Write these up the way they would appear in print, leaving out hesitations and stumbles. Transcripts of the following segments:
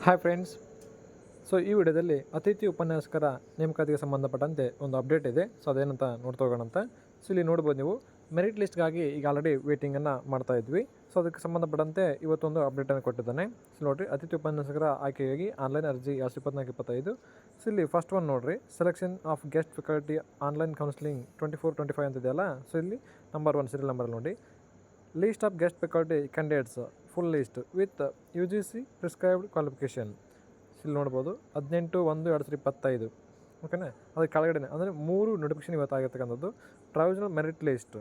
Hi friends. So ಈ ವಿಡಿಯೋದಲ್ಲಿ ಅತಿಥಿ ಉಪನ್ಯಾಸಕರ ನೇಮಕಾತಿಗೆ ಸಂಬಂಧಪಟ್ಟಂತೆ ಒಂದು ಅಪ್ಡೇಟ್ ಇದೆ. ಸೊ ಅದೇನಂತ ನೋಡ್ತಾ ಹೋಗೋಣಂತ. ಸೊ ಇಲ್ಲಿ ನೋಡ್ಬೋದು ನೀವು ಮೆರಿಟ್ ಲಿಸ್ಟ್ಗಾಗಿ ಈಗ ಆಲ್ರೆಡಿ ವೇಟಿಂಗನ್ನು ಮಾಡ್ತಾ ಇದ್ವಿ. ಸೊ ಅದಕ್ಕೆ ಸಂಬಂಧಪಟ್ಟಂತೆ ಇವತ್ತೊಂದು ಅಪ್ಡೇಟನ್ನು ಕೊಟ್ಟಿದ್ದಾನೆ. ಸೊ ನೋಡಿರಿ, ಅತಿಥಿ ಉಪನ್ಯಾಸಕರ ಆಯ್ಕೆಗಾಗಿ ಆನ್ಲೈನ್ ಅರ್ಜಿ 24-25. ಸೊ ಇಲ್ಲಿ ಫಸ್ಟ್ ಒನ್ ನೋಡಿರಿ, selection of guest faculty online counselling 24-25 ಅಂತಿದೆಯಲ್ಲ. ಸೊ ಇಲ್ಲಿ ನಂಬರ್ 1 ಸೀರಿಯಲ್ ನಂಬರಲ್ಲಿ ನೋಡಿ, list of guest faculty candidates full list with UGC prescribed qualification. ಇಲ್ಲಿ ನೋಡ್ಬೋದು 18/1/2025. ಓಕೆನಾ, ಅದಕ್ಕೆ ಕೆಳಗಡೆ ಅಂದರೆ 3 ನೋಟಿಫಿಕೇಶನ್ ಇವತ್ತು ಆಗಿರ್ತಕ್ಕಂಥದ್ದು. Provisional merit list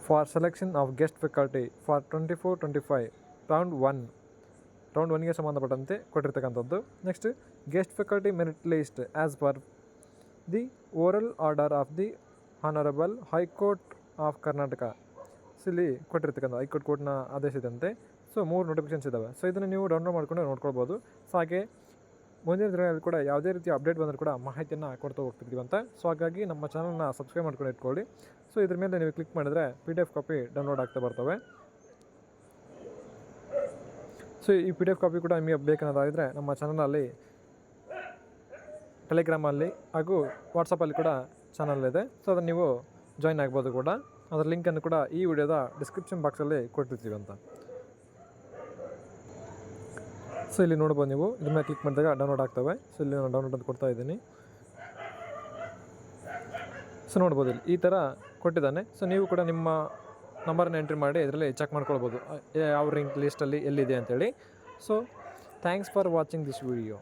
for selection of guest faculty for 24-25 round 1ಗೆ ಸಂಬಂಧಪಟ್ಟಂತೆ ಕೊಟ್ಟಿರ್ತಕ್ಕಂಥದ್ದು. Next, guest faculty merit list as per the oral order of the honourable high court of Karnataka. So ಇಲ್ಲಿ ಕೊಟ್ಟಿರ್ತಕ್ಕಂಥ ಕೋರ್ಟ್ನ ಆದೇಶದಂತೆ ಸೊ 3 ನೋಟಿಫಿಕೇಷನ್ಸ್ ಇದ್ದಾವೆ. ಸೊ ಇದನ್ನು ನೀವು ಡೌನ್ಲೋಡ್ ಮಾಡ್ಕೊಂಡು ನೋಡ್ಕೊಳ್ಬೋದು. ಸೊ ಹಾಗೆ ಮುಂದಿನ ದಿನಗಳಲ್ಲಿ ಕೂಡ ಯಾವುದೇ ರೀತಿಯ ಅಪ್ಡೇಟ್ ಬಂದರೂ ಕೂಡ ಮಾಹಿತಿಯನ್ನು ಕೊಡ್ತಾ ಹೋಗ್ತಿರ್ತೀವಿ ಅಂತ. ಸೊ ಹಾಗಾಗಿ ನಮ್ಮ ಚಾನಲ್ನ ಸಬ್ಸ್ಕ್ರೈಬ್ ಮಾಡ್ಕೊಂಡು ಇಟ್ಕೊಳ್ಳಿ. ಸೊ ಇದ್ರ ಮೇಲೆ ನೀವು ಕ್ಲಿಕ್ ಮಾಡಿದ್ರೆ PDF ಕಾಪಿ ಡೌನ್ಲೋಡ್ ಆಗ್ತಾ ಬರ್ತವೆ. ಸೊ ಈ PDF ಕಾಪಿ ಕೂಡ ನಿಮಗೆ ಬೇಕನ್ನೋದಾದರೆ ನಮ್ಮ ಚಾನಲಲ್ಲಿ ಟೆಲಿಗ್ರಾಮಲ್ಲಿ ಹಾಗೂ ವಾಟ್ಸಪ್ಪಲ್ಲಿ ಕೂಡ ಚಾನಲ್ ಇದೆ. ಸೊ ಅದನ್ನು ನೀವು ಜಾಯ್ನ್ ಆಗ್ಬೋದು ಕೂಡ. ಅದರ ಲಿಂಕನ್ನು ಕೂಡ ಈ ವಿಡಿಯೋದ ಡಿಸ್ಕ್ರಿಪ್ಷನ್ ಬಾಕ್ಸಲ್ಲಿ ಕೊಟ್ಟಿರ್ತೀವಿ ಅಂತ. ಸೊ ಇಲ್ಲಿ ನೋಡ್ಬೋದು, ನೀವು ಇದ್ರ ಮೇಲೆ ಕ್ಲಿಕ್ ಮಾಡಿದಾಗ ಡೌನ್ಲೋಡ್ ಆಗ್ತವೆ. ಸೊ ಇಲ್ಲಿ ನಾನು ಡೌನ್ಲೋಡ್ ಅಂತ ಕೊಡ್ತಾ ಇದ್ದೀನಿ. ಸೊ ನೋಡ್ಬೋದು, ಇಲ್ಲಿ ಈ ಥರ ಕೊಟ್ಟಿದ್ದಾನೆ. ಸೊ ನೀವು ಕೂಡ ನಿಮ್ಮ ನಂಬರನ್ನ ಎಂಟ್ರಿ ಮಾಡಿ ಇದರಲ್ಲಿ ಚೆಕ್ ಮಾಡ್ಕೊಳ್ಬೋದು ಯಾವ ಲಿಸ್ಟಲ್ಲಿ ಎಲ್ಲಿದೆ ಅಂತೇಳಿ. So thanks for watching this video.